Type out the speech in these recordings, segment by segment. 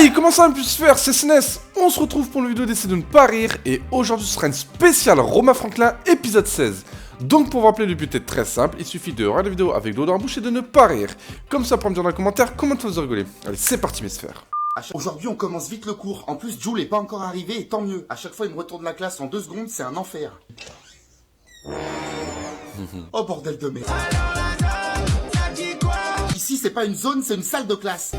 Hey, comment ça peut se faire? C'est SNES. On se retrouve pour une vidéo d'essayer de ne pas rire. Et aujourd'hui ce sera une spéciale Romain Franklin épisode 16. Donc pour vous rappeler, le but est très simple. Il suffit de regarder la vidéo avec l'eau dans la bouche et de ne pas rire. Comme ça, pour me dire dans les commentaires comment vous rigolez. Allez, c'est parti mes sphères. Aujourd'hui, on commence vite le cours. En plus, Jules est pas encore arrivé et tant mieux. À chaque fois, il me retourne la classe en 2 secondes, c'est un enfer. Oh bordel de merde. Ici, c'est pas une zone, c'est une salle de classe.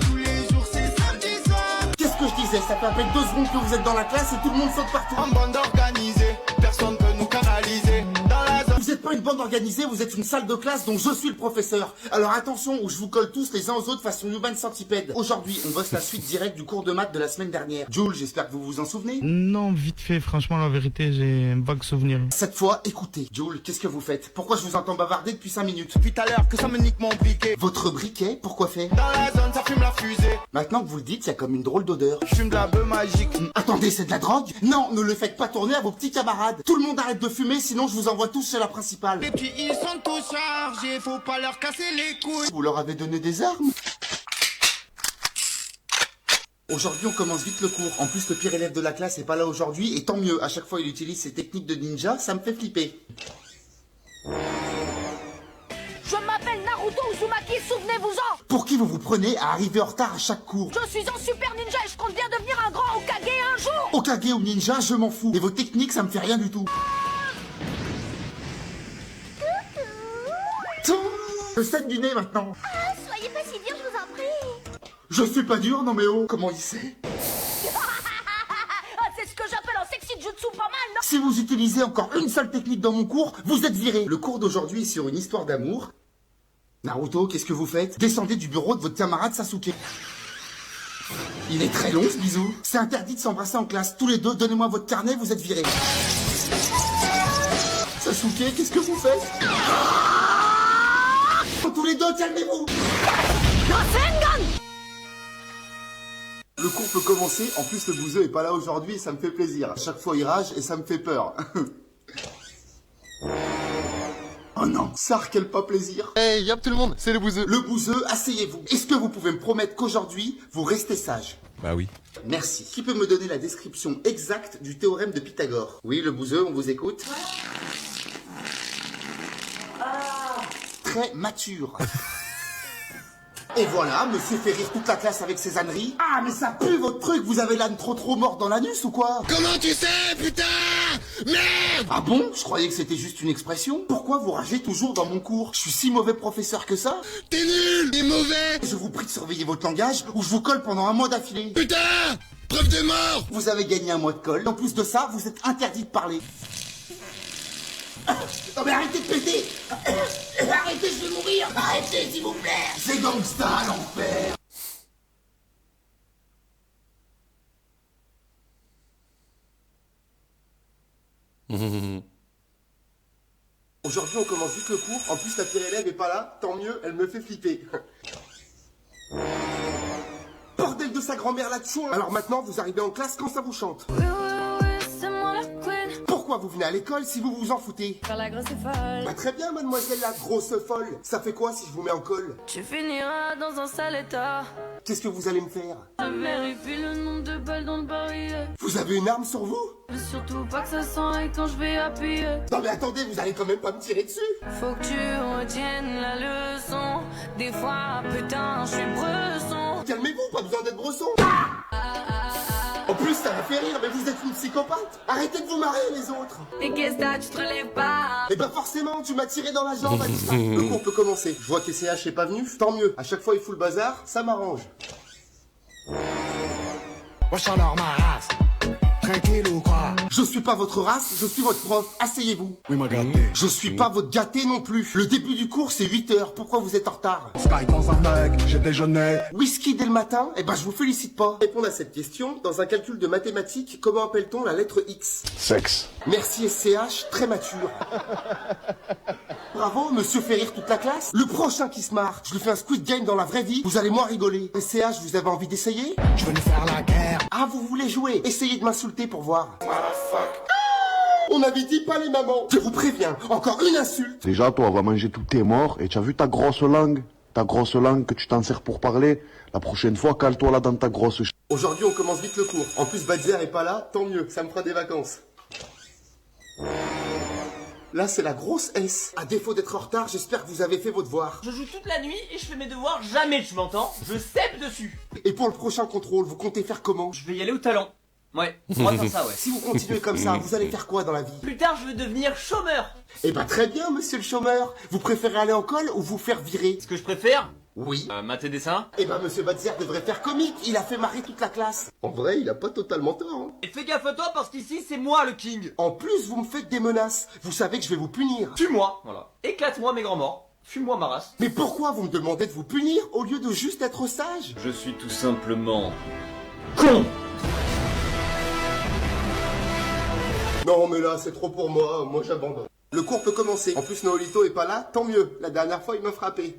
Qu'est-ce que je disais? Ça fait à peine 2 secondes que vous êtes dans la classe et tout le monde saute partout. En bande organisée, personne peut nous canaliser. Dans la zone. Vous êtes pas une bande organisée, vous êtes une salle de classe dont je suis le professeur. Alors attention, ou je vous colle tous les uns aux autres façon Human Centipede. Aujourd'hui, on bosse la suite directe du cours de maths de la semaine dernière. Jules, j'espère que vous vous en souvenez. Non, vite fait, franchement, la vérité, j'ai un vague souvenir. Cette fois, écoutez. Jules, qu'est-ce que vous faites? Pourquoi je vous entends bavarder depuis 5 minutes? Depuis tout à l'heure que ça me nique mon briquet. Votre briquet, pourquoi faire? Dans la zone, ça fume la fusée. Maintenant que vous le dites, il y a comme une drôle d'odeur. Je fume de la bœuf magique. Attendez, c'est de la drogue? Non, ne le faites pas tourner à vos petits camarades. Tout le monde arrête de fumer, sinon je vous envoie tous chez la principale. Les petits, ils sont tous chargés, faut pas leur casser les couilles. Vous leur avez donné des armes? Aujourd'hui, on commence vite le cours. En plus, le pire élève de la classe est pas là aujourd'hui, et tant mieux. À chaque fois, il utilise ses techniques de ninja, ça me fait flipper. Je m'appelle Naruto Uzumaki, souvenez-vous-en. Pour qui vous vous prenez à arriver en retard à chaque cours? Je suis un super ninja et je compte bien devenir un grand Hokage un jour. Hokage ou ninja, je m'en fous. Et vos techniques, ça me fait rien du tout. Je saigne du nez maintenant. Ah, soyez pas si dur, je vous en prie. Je suis pas dur, non mais oh. Comment il sait? Ah, c'est ce que j'appelle un sexy jutsu pas mal, non? Si vous utilisez encore une seule technique dans mon cours, vous êtes viré. Le cours d'aujourd'hui est sur une histoire d'amour. Naruto, qu'est-ce que vous faites? Descendez du bureau de votre camarade Sasuke. Il est très long ce bisou. C'est interdit de s'embrasser en classe. Tous les deux, donnez-moi votre carnet, vous êtes virés. Sasuke, qu'est-ce que vous faites? Tous les deux, calmez-vous. Le cours peut commencer, en plus le bouseux est pas là aujourd'hui et ça me fait plaisir. À chaque fois il rage et ça me fait peur. Oh non, ça quel pas plaisir. Hey, yop tout le monde, c'est le bouseux. Le bouseux, asseyez-vous. Est-ce que vous pouvez me promettre qu'aujourd'hui, vous restez sage? Bah oui. Merci. Qui peut me donner la description exacte du théorème de Pythagore? Oui, le bouseux, on vous écoute. Très mature. Et voilà, monsieur fait rire toute la classe avec ses âneries. Ah, mais ça pue votre truc, vous avez l'âne trop mort dans l'anus ou quoi? Comment tu sais, putain? Merde! Ah bon? Je croyais que c'était juste une expression. Pourquoi vous ragez toujours dans mon cours? Je suis si mauvais professeur que ça? T'es nul! T'es mauvais! Je vous prie de surveiller votre langage ou je vous colle pendant 1 mois d'affilée. Putain! Preuve de mort! Vous avez gagné 1 mois de colle. En plus de ça, vous êtes interdit de parler. Non mais arrêtez de péter. Arrêtez, je vais mourir. Arrêtez s'il vous plaît. C'est gangsta à l'enfer. Aujourd'hui on commence vite le cours. En plus la pire élève est pas là. Tant mieux, elle me fait flipper. Bordel de sa grand-mère là-dessous. Alors maintenant vous arrivez en classe quand ça vous chante. C'est moi la queen. Pourquoi vous venez à l'école si vous vous en foutez? Faire la grosse et folle. Bah très bien mademoiselle la grosse folle. Ça fait quoi si je vous mets en colle? Tu finiras dans un sale état. Qu'est-ce que vous allez me faire? Je vérifie le nombre de balles dans le barillet. Vous avez une arme sur vous? Mais surtout pas que ça s'enraye quand je vais appuyer. Non mais attendez, vous allez quand même pas me tirer dessus. Faut que tu retiennes la leçon. Des fois, putain, je suis bresson. Calmez-vous, pas besoin d'être bresson. En plus ça m'a fait rire, mais vous êtes une psychopathe. Arrêtez de vous marrer les autres. Et qu'est-ce que t'as, tu te relèves pas? Et bah forcément, tu m'as tiré dans la jambe, Anissa. Le cours peut commencer. Je vois qu'SCH est pas venu, tant mieux. À chaque fois il fout le bazar, ça m'arrange. Wesh alors ma race, tranquille ou quoi? Je suis pas votre race, je suis votre prof. Asseyez-vous. Oui m'a gâté. Je suis pas votre gâté non plus. Le début du cours c'est 8 heures. Pourquoi vous êtes en retard? Sky dans un mec, j'ai déjeuné. Whisky dès le matin? Eh ben je vous félicite pas. Répondre à cette question, dans un calcul de mathématiques, comment appelle-t-on la lettre X? Sexe. Merci SCH, très mature. Bravo, monsieur fait rire toute la classe. Le prochain qui se marre, je lui fais un Squid Game dans la vraie vie, vous allez moins rigoler. SCH, vous avez envie d'essayer? Je venais faire la guerre. Ah, vous voulez jouer? Essayez de m'insulter pour voir. On avait dit pas les mamans. Je vous préviens, encore une insulte. Déjà, toi, on va manger tous tes morts. Et tu as vu ta grosse langue? Ta grosse langue que tu t'en sers pour parler? La prochaine fois, cale-toi là dans ta grosse Aujourd'hui, on commence vite le cours. En plus, Badzer est pas là, tant mieux, ça me fera des vacances. Là, c'est la grosse S. À défaut d'être en retard, j'espère que vous avez fait vos devoirs. Je joue toute la nuit et je fais mes devoirs jamais, tu m'entends? Je cèpe dessus. Et pour le prochain contrôle, vous comptez faire comment? Je vais y aller au talent. Ouais, on va faire ça, ouais. Si vous continuez comme ça, vous allez faire quoi dans la vie? Plus tard, je veux devenir chômeur. Eh ben très bien, monsieur le chômeur. Vous préférez aller en colle ou vous faire virer? Ce que je préfère, Oui. mater dessin. Eh ben monsieur Badzer devrait faire comique, il a fait marrer toute la classe. En vrai, il a pas totalement tort. Hein. Et fais gaffe à toi parce qu'ici, c'est moi le king. En plus, vous me faites des menaces. Vous savez que je vais vous punir. Tue-moi, voilà. Éclate-moi mes grands morts. Fume-moi ma race. Mais pourquoi vous me demandez de vous punir au lieu de juste être sage? Je suis tout simplement... con. Non mais là, c'est trop pour moi, moi j'abandonne. Le cours peut commencer. En plus, Noolito est pas là, tant mieux. La dernière fois, il m'a frappé.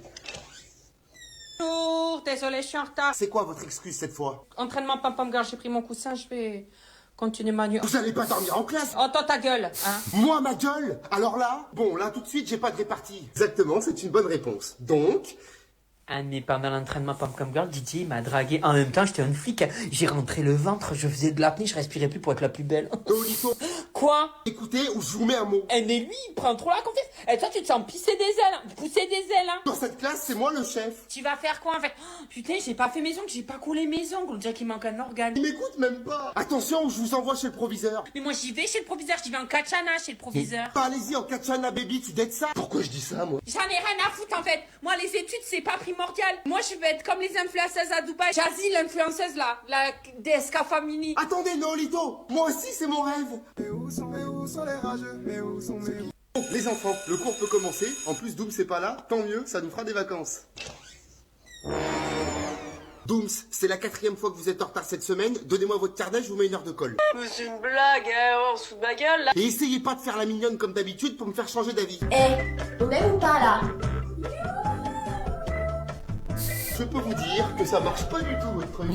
Bonjour, désolé, je suis en retard. C'est quoi votre excuse cette fois? Entraînement pam-pam girl, j'ai pris mon coussin, je vais continuer ma nuit. Vous allez pas dormir en classe? Entends ta gueule, hein. Moi, ma gueule? Alors là, bon, là tout de suite, j'ai pas de répartie. Exactement, c'est une bonne réponse. Donc... Ah, mais pendant l'entraînement Pom-Pom Girl, Didier m'a dragué. En même temps, j'étais une flic. J'ai rentré le ventre, je faisais de l'apnée, je respirais plus pour être la plus belle. Noolito, Quoi? écoutez ou je vous mets un mot. Eh mais lui, il prend trop la confiance. Et toi, tu te sens pisser des ailes, hein. Pousser des ailes, hein. Dans cette classe, c'est moi le chef. Tu vas faire quoi, en fait? Oh, putain, j'ai pas fait mes ongles, j'ai pas collé mes ongles. On dirait qu'il manque un organe. Il m'écoute même pas. Attention, je vous envoie chez le proviseur. Mais moi, j'y vais chez le proviseur, j'y vais en katchana chez le proviseur. Bah, allez-y en katchana baby, tu dettes ça. Pourquoi je dis ça, moi? J'en ai rien à foutre, en fait. Moi, les études, c'est pas primordial. Moi, je veux être comme les influenceuses à Dubaï. Jazzy, l'influenceuse, là. La DSK Family. Attendez, Noolito, moi aussi, c'est mon rêve. Les enfants, le cours peut commencer. En plus, Dooms c'est pas là. Tant mieux, ça nous fera des vacances. Dooms, c'est la 4e fois que vous êtes en retard cette semaine. Donnez-moi votre carnet, je vous mets une heure de colle. Mais c'est une blague, hein, on se fout de ma gueule là. Et essayez pas de faire la mignonne comme d'habitude pour me faire changer d'avis. On aime ou pas là? Je peux vous dire que ça marche pas du tout, votre truc.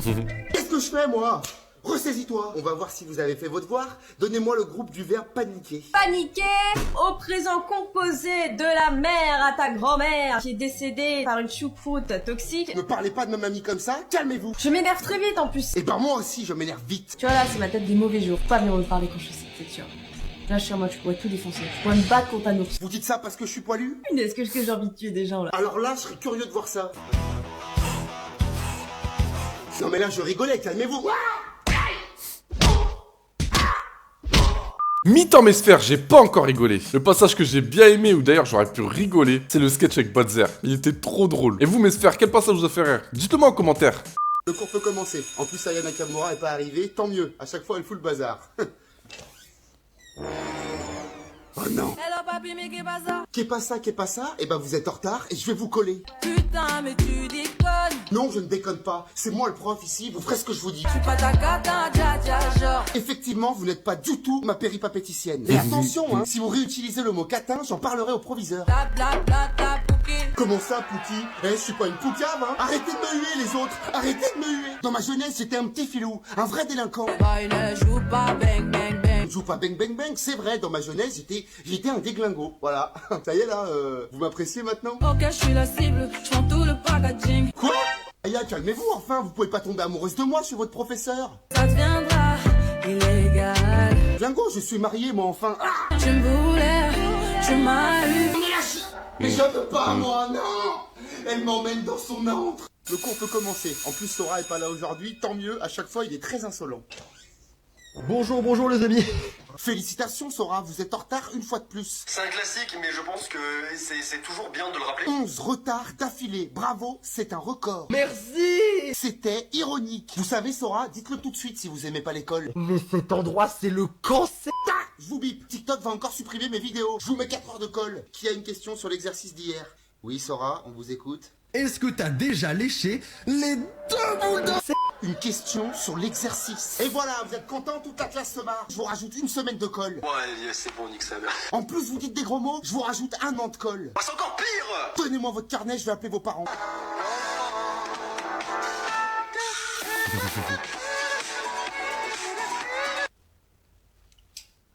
Qu'est-ce que je fais, moi? Ressaisis-toi. On va voir si vous avez fait vos devoirs. Donnez-moi le groupe du verbe paniquer. Paniquer au présent composé de la mère à ta grand-mère qui est décédée par une choucroute toxique. Ne parlez pas de ma mamie comme ça, calmez-vous. Je m'énerve très vite en plus. Et ben moi aussi, je m'énerve vite. Tu vois là, c'est ma tête des mauvais jours. Pas venir me parler quand je suis c'est sûr. Là, je suis en mode, je pourrais tout défoncer. Je pourrais me battre contre un ours. Vous dites ça parce que je suis poilu? Est-ce que j'ai envie de tuer des gens là? Alors là, je serais curieux de voir ça. Non mais là, je rigolais, calmez-vous. Mi-temps mes sphères, j'ai pas encore rigolé. Le passage que j'ai bien aimé, ou d'ailleurs j'aurais pu rigoler, c'est le sketch avec Badzer. Il était trop drôle. Et vous mes sphères, quel passage vous a fait rire? Dites-le moi en commentaire. Le cours peut commencer. En plus, Aya Nakamura est pas arrivée, tant mieux. À chaque fois, elle fout le bazar. Oh non. Hello papi, mais qu'est Qu'est pas ça? Eh ben vous êtes en retard et je vais vous coller. Putain, mais tu déconnes. Non, je ne déconne pas. C'est moi le prof ici, vous ferez ce que je vous dis. Pas ta cata, genre. Effectivement, vous n'êtes pas du tout ma péripapéticienne. Et attention, hein, si vous réutilisez le mot catin, j'en parlerai au proviseur. Ta pouki. Comment ça, Pouki? Eh, je suis pas une poucave, hein. Arrêtez de me huer, les autres. Arrêtez de me huer. Dans ma jeunesse, j'étais un petit filou, un vrai délinquant. Bah, il ne joue pas bang bang bang. Je joue pas bang bang bang, c'est vrai. Dans ma jeunesse, j'étais un déglingo. Voilà. Ça y est, là, vous m'appréciez maintenant? Ok, je suis la cible, je prends tout le packaging. Quoi? Aya, calmez-vous, enfin, vous pouvez pas tomber amoureuse de moi, je suis votre professeur. Ça deviendra illégal. Dlingo, je suis marié, moi, enfin. Ah, Tu me voulais, tu m'as eu. mais je veux pas, moi, non. Elle m'emmène dans son antre. Le cours peut commencer. En plus, Sora est pas là aujourd'hui, tant mieux, à chaque fois, il est très insolent. Bonjour les amis. Félicitations, Sora, vous êtes en retard une fois de plus. C'est un classique, mais je pense que c'est toujours bien de le rappeler. 11 retards d'affilée, bravo, c'est un record. Merci. C'était ironique. Vous savez, Sora, dites-le tout de suite si vous aimez pas l'école. Mais cet endroit, c'est le cancer. Je vous bip, TikTok va encore supprimer mes vidéos. Je vous mets 4 heures de colle. Qui a une question sur l'exercice d'hier? Oui, Sora, on vous écoute. Est-ce que t'as déjà léché les 2 boules de... Une question sur l'exercice. Et voilà, vous êtes contents, toute la classe se marre. Je vous rajoute une semaine de colle. Ouais, c'est bon, nique ça. En plus, vous dites des gros mots, je vous rajoute 1 an de colle. Ah, c'est encore pire. Donnez-moi votre carnet, je vais appeler vos parents.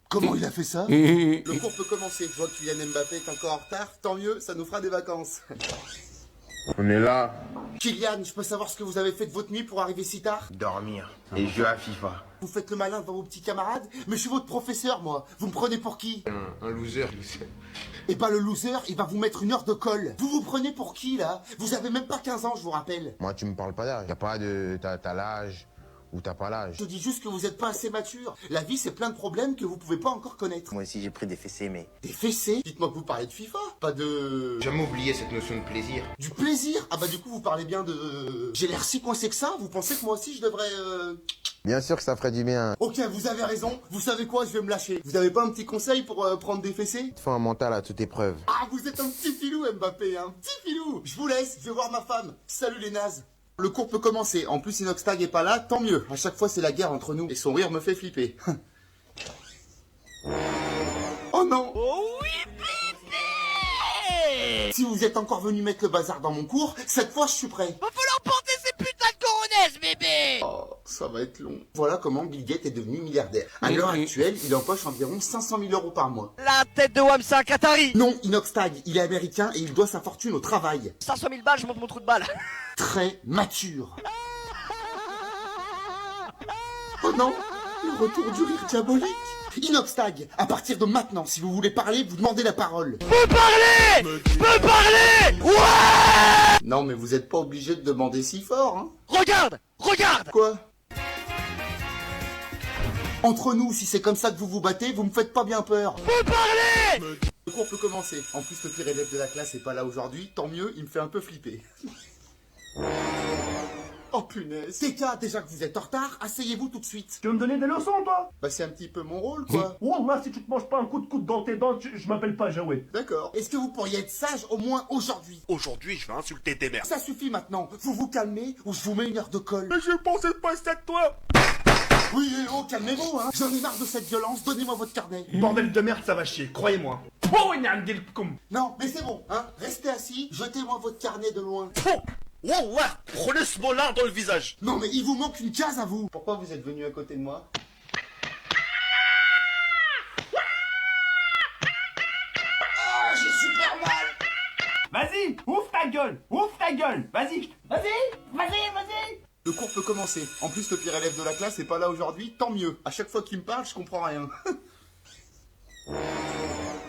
Comment il a fait ça? Le cours peut commencer. Je vois que Kylian Mbappé est encore en retard. Tant mieux, ça nous fera des vacances. On est là. Kylian, je peux savoir ce que vous avez fait de votre nuit pour arriver si tard? Dormir et jouer à FIFA. Vous faites le malin devant vos petits camarades? Mais je suis votre professeur, moi. Vous me prenez pour qui? Un loser. Et bah le loser, il va vous mettre une heure de colle. Vous vous prenez pour qui, là? Vous avez même pas 15 ans, je vous rappelle. Moi, tu me parles pas d'âge. Y'a pas de... T'as l'âge ou t'as pas l'âge. Je dis juste que vous êtes pas assez mature. La vie, c'est plein de problèmes que vous pouvez pas encore connaître. Moi aussi, j'ai pris des fessées, mais... Des fessées? Dites-moi que vous parlez de FIFA, pas de... Jamais oublié cette notion de plaisir. Du plaisir? Ah bah du coup, vous parlez bien de... J'ai l'air si coincé que ça? Vous pensez que moi aussi, je devrais... Bien sûr que ça ferait du bien. Ok, vous avez raison. Vous savez quoi? Je vais me lâcher. Vous avez pas un petit conseil pour prendre des fessées? Il te faut un mental à toute épreuve. Ah, vous êtes un petit filou, Mbappé, un petit filou. Je vous laisse, je vais voir ma femme. Salut les nazes. Le cours peut commencer. En plus, Inoxtag est pas là, tant mieux. À chaque fois, c'est la guerre entre nous. Et son rire me fait flipper. Oh non! Oh oui, bébé! Si vous êtes encore venu mettre le bazar dans mon cours, cette fois, je suis prêt. Va falloir porter ces putains de coronaises, bébé! Oh, ça va être long. Voilà comment Bill Gates est devenu milliardaire. À l'heure actuelle, il empoche environ 500 000 € par mois. La tête de Wamsa Qatari! Non, Inoxtag, il est américain et il doit sa fortune au travail. 500 000 balles, je monte mon trou de balle. Très mature. Oh non, le retour du rire diabolique. Inoxtag, à partir de maintenant, si vous voulez parler, vous demandez la parole. Peux parler! Peux parler! Ouais! Non, mais vous êtes pas obligé de demander si fort, hein. Regarde! Regarde! Quoi? Entre nous, si c'est comme ça que vous vous battez, vous me faites pas bien peur. Peux parler! Le cours peut commencer. En plus, le pire élève de la classe est pas là aujourd'hui. Tant mieux, il me fait un peu flipper. Oh punaise. TK, déjà que vous êtes en retard, asseyez-vous tout de suite. Tu veux me donner des leçons, toi? Bah c'est un petit peu mon rôle, quoi. Wallah, si tu te manges pas un coup de coude dans tes dents, je m'appelle pas Jawed. D'accord. Est-ce que vous pourriez être sage au moins aujourd'hui? Aujourd'hui, je vais insulter tes mères. Ça suffit maintenant. Vous vous calmez ou je vous mets une heure de colle. Mais j'ai pensé pas ça de toi. Oui, oh, calmez-vous, hein. J'en ai marre de cette violence. Donnez-moi votre carnet. Bordel de merde, ça va chier, croyez-moi. Oh, non, mais c'est bon, hein. Restez assis. Jetez-moi votre carnet de loin. Wallah, prenez ce mot-là dans le visage. Non, mais il vous manque une case à vous. Pourquoi vous êtes venu à côté de moi? Ah, j'ai super mal. Vas-y, ouvre ta gueule, vas-y. Le cours peut commencer. En plus, le pire élève de la classe est pas là aujourd'hui, tant mieux. À chaque fois qu'il me parle, je comprends rien.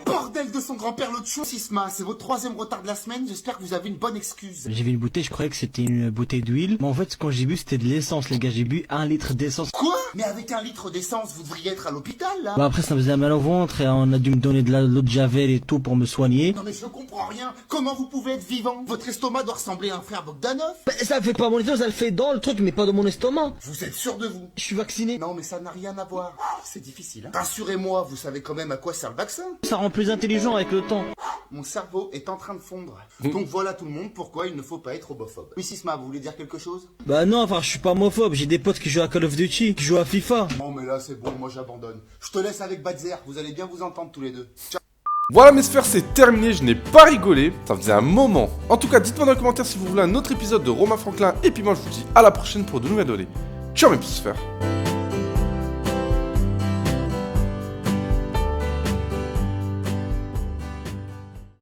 Bordel de son grand-père l'autre chou, Sisma, c'est votre 3e retard de la semaine, j'espère que vous avez une bonne excuse. J'ai vu une bouteille, je croyais que c'était une bouteille d'huile. Mais en fait, quand j'ai bu, c'était de l'essence, les gars. J'ai bu 1 litre d'essence. Quoi? Mais avec 1 litre d'essence, vous devriez être à l'hôpital, là. Bah après, ça me faisait mal au ventre et on a dû me donner de l'eau de javel et tout pour me soigner. Non mais je comprends rien. Comment vous pouvez être vivant? Votre estomac doit ressembler à un frère Bogdanov. Bah, ça fait pas mon estomac, ça le fait dans le truc, mais pas dans mon estomac. Vous êtes sûr de vous? Je suis vacciné. Non mais ça n'a rien à voir. C'est difficile, hein. Rassurez-moi, vous savez quand même à quoi sert le vaccin. Ça rend plus intelligent avec le temps. Mon cerveau est en train de fondre. Donc voilà tout le monde pourquoi il ne faut pas être homophobe. Oui Sisma, vous voulez dire quelque chose? Bah non, enfin je suis pas homophobe, j'ai des potes qui jouent à Call of Duty, qui jouent à FIFA. Non mais là c'est bon, moi j'abandonne. Je te laisse avec Badzer, vous allez bien vous entendre tous les deux. Ciao. Voilà mes sphères, c'est terminé, je n'ai pas rigolé, ça faisait un moment. En tout cas, dites-moi dans les commentaires si vous voulez un autre épisode de Romain Franklin, et puis moi je vous dis à la prochaine pour de nouvelles données. Ciao mes petites sphères.